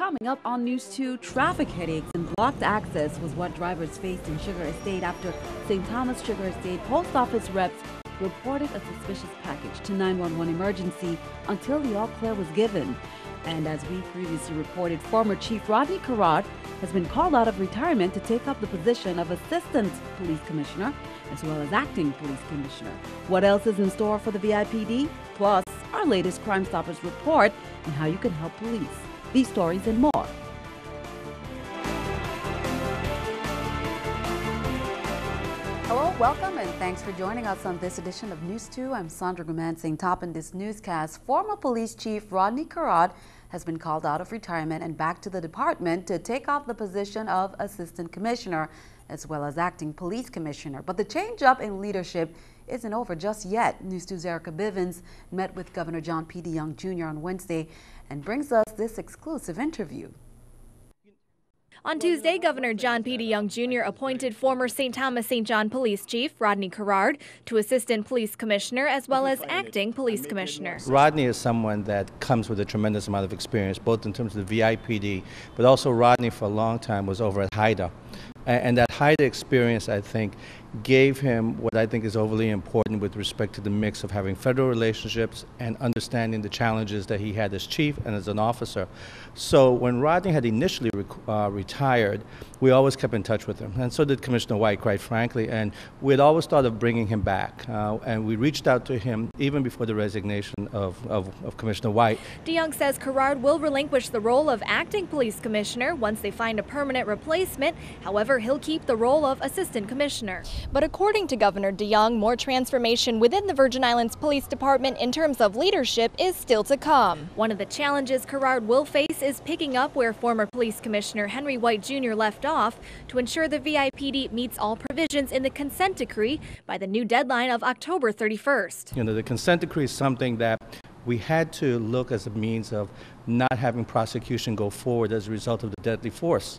Coming up on News 2, traffic headaches and blocked access was what drivers faced in Sugar Estate after St. Thomas Sugar Estate post office reps reported a suspicious package to 911 emergency until the all-clear was given. And as we previously reported, former Chief Rodney Querrard has been called out of retirement to take up the position of Assistant Police Commissioner as well as Acting Police Commissioner. What else is in store for the VIPD? Plus, our latest Crime Stoppers report and how you can help police. These stories and more. Hello, welcome, and thanks for joining us on this edition of News 2. I'm Sandra Gumansing. Top in this newscast, former Police Chief Rodney Querrard has been called out of retirement and back to the department to take up the position of Assistant Commissioner as well as Acting Police Commissioner. But the change up in leadership isn't over just yet. News 2's Erica Bivens met with Governor John P. DeYoung Jr. on Wednesday and brings us this exclusive interview. On Tuesday, Governor John P. DeYoung Jr. appointed former St. Thomas St. John Police Chief Rodney Querrard to Assistant Police Commissioner as well as Acting Police Commissioner. Rodney is someone that comes with a tremendous amount of experience, both in terms of the VIPD, but also Rodney for a long time was over at HIDA. And that HIDA experience, I think, gave him what I think is overly important with respect to the mix of having federal relationships and understanding the challenges that he had as chief and as an officer. So when Rodney had initially retired, we always kept in touch with him, and so did Commissioner White, quite frankly, and we had always thought of bringing him back, and we reached out to him even before the resignation of Commissioner White. DeYoung says Querrard will relinquish the role of Acting Police Commissioner once they find a permanent replacement. However, he'll keep the role of Assistant Commissioner. But according to Governor DeYoung, more transformation within the Virgin Islands Police Department in terms of leadership is still to come. One of the challenges Querrard will face is picking up where former Police Commissioner Henry White Jr. left off to ensure the VIPD meets all provisions in the consent decree by the new deadline of October 31st. You know, the consent decree is something that we had to look as a means of not having prosecution go forward as a result of the deadly force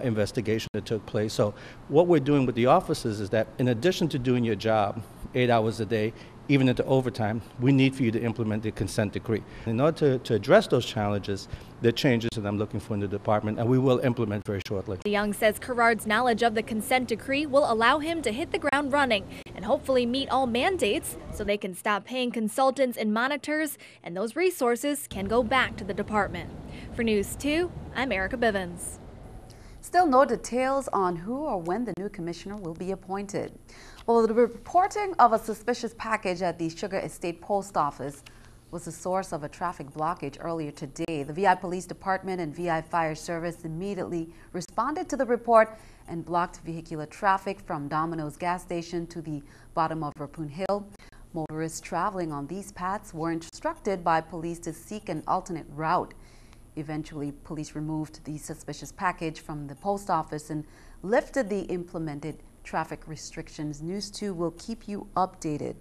investigation that took place. So what we're doing with the officers is that in addition to doing your job 8 hours a day, even into overtime, we need for you to implement the consent decree. In order to address those challenges, there are changes that I'm looking for in the department, and we will implement very shortly. DeYoung says Querrard's knowledge of the consent decree will allow him to hit the ground running and hopefully meet all mandates so they can stop paying consultants and monitors, and those resources can go back to the department. For News 2, I'm Erica Bivens. Still no details on who or when the new commissioner will be appointed. Well, the reporting of a suspicious package at the Sugar Estate Post Office was the source of a traffic blockage earlier today. The VI Police Department and VI Fire Service immediately responded to the report and blocked vehicular traffic from Domino's gas station to the bottom of Rapun Hill. Motorists traveling on these paths were instructed by police to seek an alternate route. Eventually, police removed the suspicious package from the post office and lifted the implemented traffic restrictions. News 2 will keep you updated.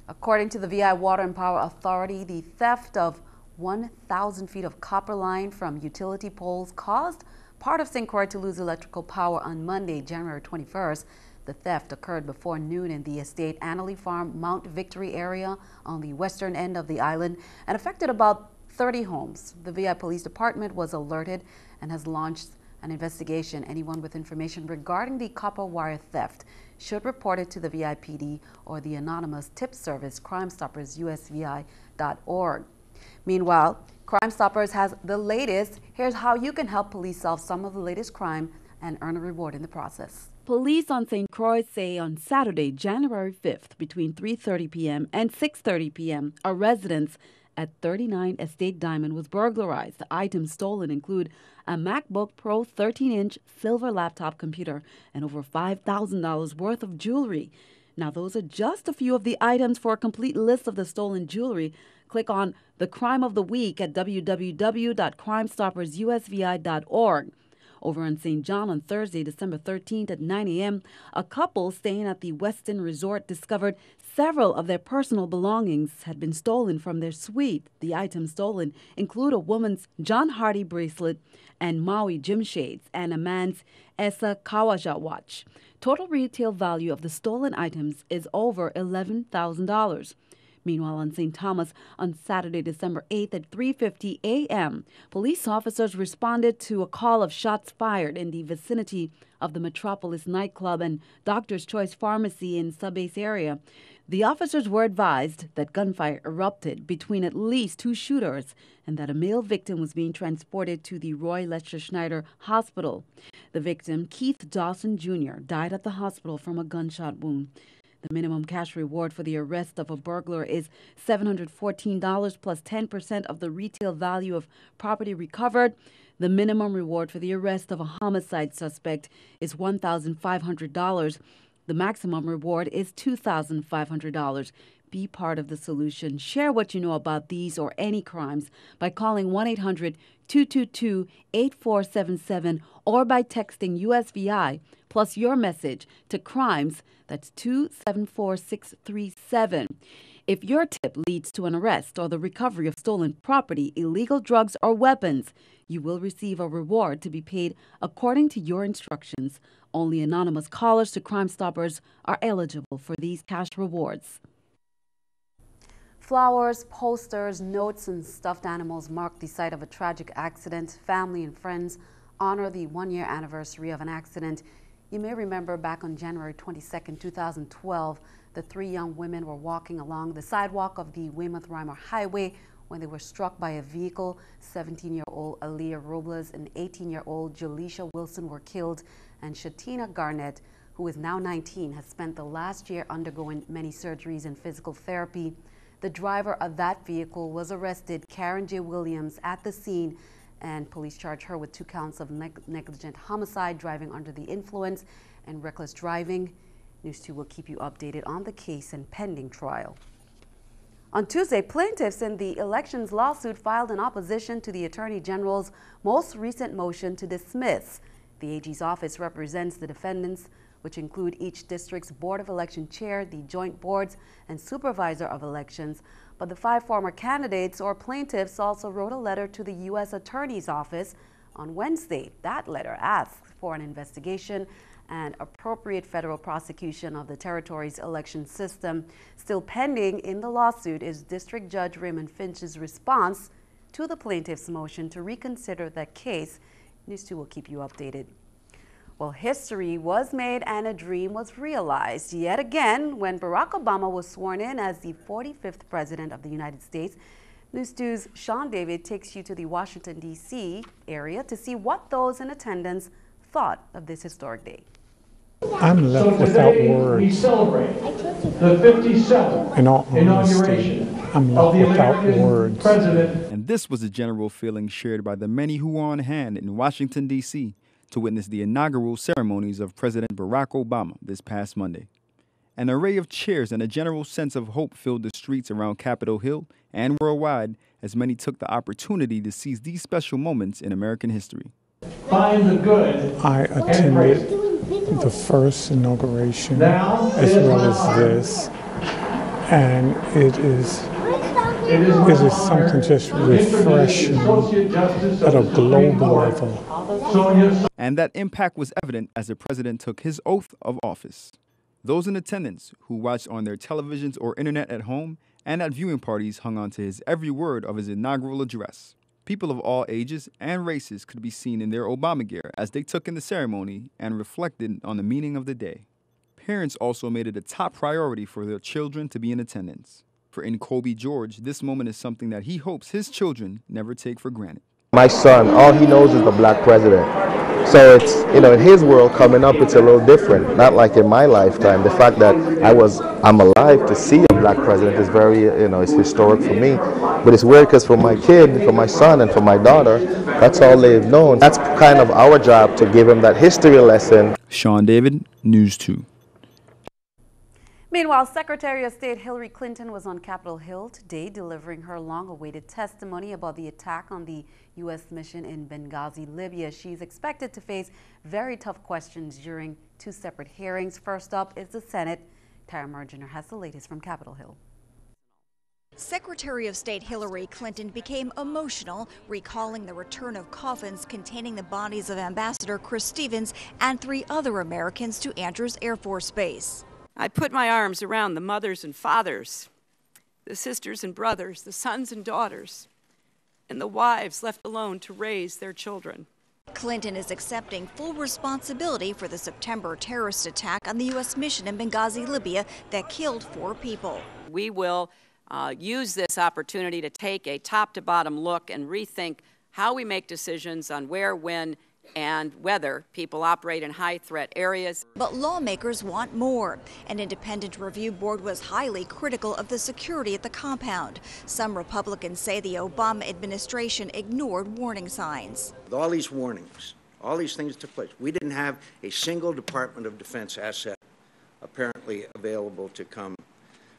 According to the VI Water and Power Authority, the theft of 1,000 feet of copper line from utility poles caused part of St. Croix to lose electrical power on Monday, January 21st. The theft occurred before noon in the Estate Annalee Farm, Mount Victory area on the western end of the island and affected about 30 homes. The VI Police Department was alerted and has launched an investigation. Anyone with information regarding the copper wire theft should report it to the VIPD or the anonymous tip service crimestoppers.usvi.org. Meanwhile, Crime Stoppers has the latest. Here's how you can help police solve some of the latest crime and earn a reward in the process. Police on St. Croix say on Saturday, January 5th, between 3:30 p.m. and 6:30 p.m., a residence at 39 Estate Diamond was burglarized. The items stolen include a MacBook Pro 13-inch silver laptop computer and over $5,000 worth of jewelry. Now, those are just a few of the items. For a complete list of the stolen jewelry, click on the Crime of the Week at www.crimestoppersusvi.org. Over in St. John on Thursday, December 13th at 9 a.m., a couple staying at the Westin Resort discovered several of their personal belongings had been stolen from their suite. The items stolen include a woman's John Hardy bracelet and Maui gym shades and a man's Essa Kawaja watch. Total retail value of the stolen items is over $11,000. Meanwhile, on St. Thomas, on Saturday, December 8th at 3:50 a.m., police officers responded to a call of shots fired in the vicinity of the Metropolis nightclub and Doctor's Choice Pharmacy in Subbase area. The officers were advised that gunfire erupted between at least two shooters and that a male victim was being transported to the Roy Lester Schneider Hospital. The victim, Keith Dawson Jr., died at the hospital from a gunshot wound. The minimum cash reward for the arrest of a burglar is $714 plus 10% of the retail value of property recovered. The minimum reward for the arrest of a homicide suspect is $1,500. The maximum reward is $2,500. Be part of the solution. Share what you know about these or any crimes by calling 1-800-222-8477 or by texting USVI plus your message to crimes. That's 274637. If your tip leads to an arrest or the recovery of stolen property, illegal drugs, or weapons, you will receive a reward to be paid according to your instructions. Only anonymous callers to Crime Stoppers are eligible for these cash rewards. Flowers, posters, notes, and stuffed animals mark the site of a tragic accident. Family and friends honor the one-year anniversary of an accident. You may remember back on January 22, 2012, the three young women were walking along the sidewalk of the Weymouth Highway when they were struck by a vehicle. 17-year-old Aaliyah Robles and 18-year-old Jaleisha Wilson were killed, and Shatina Garnett, who is now 19, has spent the last year undergoing many surgeries and physical therapy. The driver of that vehicle was arrested, Karen J. Williams, at the scene, and police charged her with 2 counts of negligent homicide, driving under the influence, and reckless driving. News 2 will keep you updated on the case and pending trial. On Tuesday, plaintiffs in the elections lawsuit filed in opposition to the Attorney General's most recent motion to dismiss. The AG's office represents the defendants, which include each district's Board of Election chair, the joint boards, and supervisor of elections. But the 5 former candidates or plaintiffs also wrote a letter to the U.S. Attorney's Office on Wednesday. That letter asks for an investigation and appropriate federal prosecution of the territory's election system. Still pending in the lawsuit is District Judge Raymond Finch's response to the plaintiff's motion to reconsider that case. News 2 will keep you updated. Well, history was made and a dream was realized yet again when Barack Obama was sworn in as the 45th President of the United States. News 2's Sean David takes you to the Washington, D.C. area to see what those in attendance thought of this historic day. I'm left without words. We celebrate the 57th In all honesty, inauguration I'm left of the without American words. president. And this was the general feeling shared by the many who were on hand in Washington, D.C. to witness the inaugural ceremonies of President Barack Obama this past Monday. An array of cheers and a general sense of hope filled the streets around Capitol Hill and worldwide as many took the opportunity to seize these special moments in American history. Find the good. I attended the first inauguration Now as is well my as time. this, and it is something just refreshing at a global level. And that impact was evident as the president took his oath of office. Those in attendance who watched on their televisions or internet at home and at viewing parties hung on to his every word of his inaugural address. People of all ages and races could be seen in their Obama gear as they took in the ceremony and reflected on the meaning of the day. Parents also made it a top priority for their children to be in attendance. For Kobe George, this moment is something that he hopes his children never take for granted. My son, all he knows is the black president. So it's, in his world coming up, it's a little different. Not like in my lifetime. The fact that I'm alive to see a black president is very, it's historic for me. But it's weird because for my kid, for my son, and for my daughter, that's all they've known. That's kind of our job to give him that history lesson. Sean David, News 2. Meanwhile, Secretary of State Hillary Clinton was on Capitol Hill today delivering her long-awaited testimony about the attack on the U.S. mission in Benghazi, Libya. She's expected to face very tough questions during 2 separate hearings. First up is the Senate. Tara Mergener has the latest from Capitol Hill. Secretary of State Hillary Clinton became emotional, recalling the return of coffins containing the bodies of Ambassador Chris Stevens and 3 other Americans to Andrews Air Force Base. I put my arms around the mothers and fathers the sisters and brothers, the sons and daughters, and the wives left alone to raise their children. Clinton is accepting full responsibility for the September terrorist attack on the U.S. mission in Benghazi, Libya, that killed 4 people. We will use this opportunity to take a top-to-bottom look and rethink how we make decisions on where, when, and whether people operate in high-threat areas. But lawmakers want more. An independent review board was highly critical of the security at the compound. Some Republicans say the Obama administration ignored warning signs. With all these warnings, all these things took place, we didn't have a single Department of Defense asset apparently available to come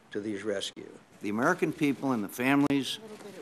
to these rescues. The American people and the families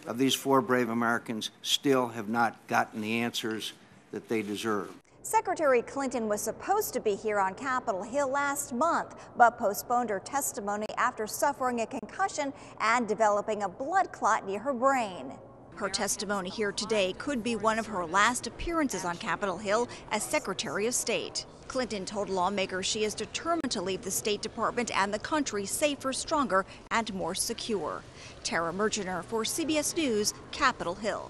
of these 4 brave Americans still have not gotten the answers that they deserve. Secretary Clinton was supposed to be here on Capitol Hill last month, but postponed her testimony after suffering a concussion and developing a blood clot near her brain. Her testimony here today could be one of her last appearances on Capitol Hill as Secretary of State. Clinton told lawmakers she is determined to leave the State Department and the country safer, stronger, and more secure. Tara Mergener for CBS News, Capitol Hill.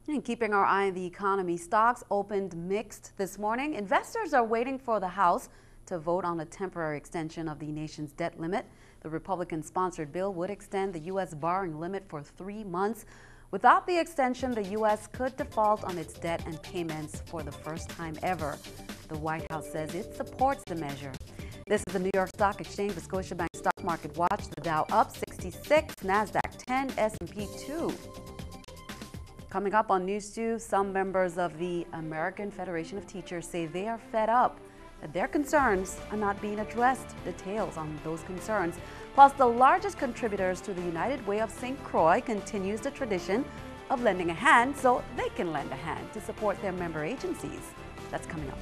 And keeping our eye on the economy, stocks opened mixed this morning. Investors are waiting for the House to vote on a temporary extension of the nation's debt limit. The Republican-sponsored bill would extend the U.S. borrowing limit for 3 months. Without the extension, the U.S. could default on its debt and payments for the first time ever. The White House says it supports the measure. This is the New York Stock Exchange, the Scotiabank Stock Market Watch. The Dow up 66, NASDAQ 10, S&P 2. Coming up on News 2, some members of the American Federation of Teachers say they are fed up that their concerns are not being addressed. Details on those concerns. Plus, the largest contributors to the United Way of St. Croix continues the tradition of lending a hand so they can lend a hand to support their member agencies. That's coming up.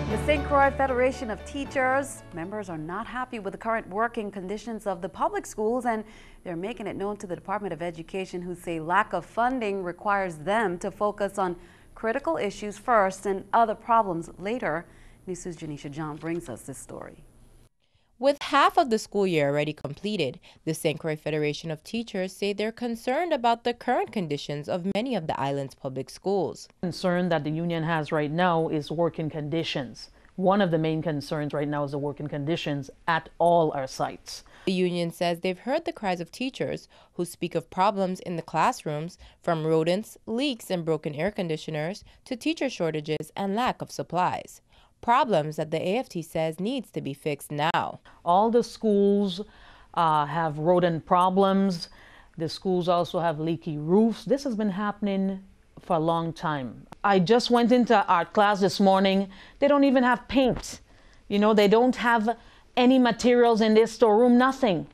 The St. Croix Federation of Teachers members are not happy with the current working conditions of the public schools, and they're making it known to the Department of Education, who say lack of funding requires them to focus on critical issues first and other problems later. News 2's Janisha John brings us this story. With half of the school year already completed, the St. Croix Federation of Teachers say they're concerned about the current conditions of many of the island's public schools. The concern that the union has right now is working conditions. One of the main concerns right now is the working conditions at all our sites. The union says they've heard the cries of teachers who speak of problems in the classrooms, from rodents, leaks, and broken air conditioners to teacher shortages and lack of supplies. Problems that the AFT says needs to be fixed now. All the schools have rodent problems. The schools also have leaky roofs. This has been happening for a long time. I just went into art class this morning. They don't even have paint. You know, they don't have any materials in their storeroom, nothing.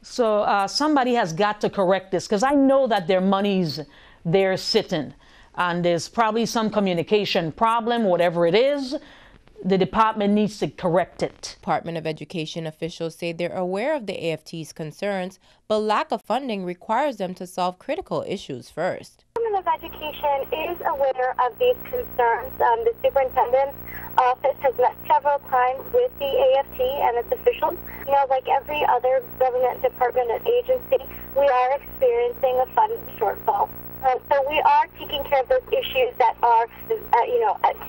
So somebody has got to correct this, because I know that their money's there sitting. And there's probably some communication problem, whatever it is. The department needs to correct it. Department of Education officials say they're aware of the AFT's concerns, but lack of funding requires them to solve critical issues first. The Department of Education is aware of these concerns. The superintendent's office has met several times with the AFT and its officials. You know, like every other government department and agency, we are experiencing a funding shortfall. So we are taking care of those issues that are,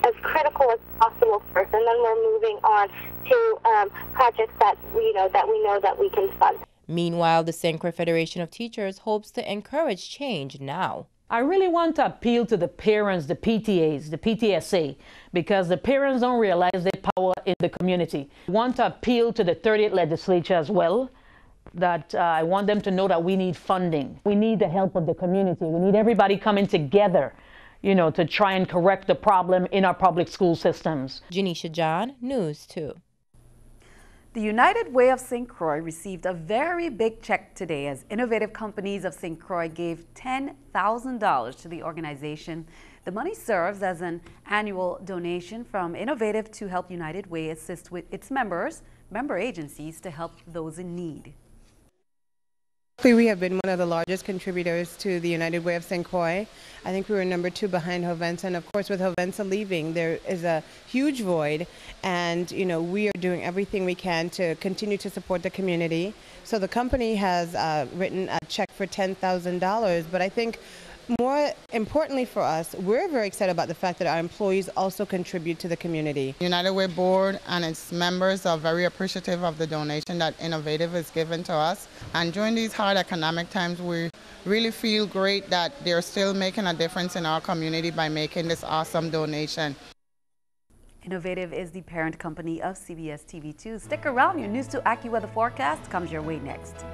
as critical as possible first, and then we're moving on to projects that we know that we can fund. Meanwhile, the St. Croix Federation of Teachers hopes to encourage change now. I really want to appeal to the parents, the PTAs, the PTSA, because the parents don't realize their power in the community. I want to appeal to the 30th legislature as well, that I want them to know that we need funding. We need the help of the community. We need everybody coming together, you know, to try and correct the problem in our public school systems. Janisha John, News 2. The United Way of St. Croix received a very big check today as Innovative Companies of St. Croix gave $10,000 to the organization. The money serves as an annual donation from Innovative to help United Way assist with its member agencies to help those in need. We have been one of the largest contributors to the United Way of St. Croix. I think we were number 2 behind Jovensa, and of course with Jovensa leaving, there is a huge void, and we are doing everything we can to continue to support the community. So the company has written a check for $10,000, but I think more importantly for us, we're very excited about the fact that our employees also contribute to the community. United Way Board and its members are very appreciative of the donation that Innovative has given to us. And during these hard economic times, we really feel great that they're still making a difference in our community by making this awesome donation. Innovative is the parent company of CBS TV2. Stick around, your News 2 AccuWeather forecast comes your way next.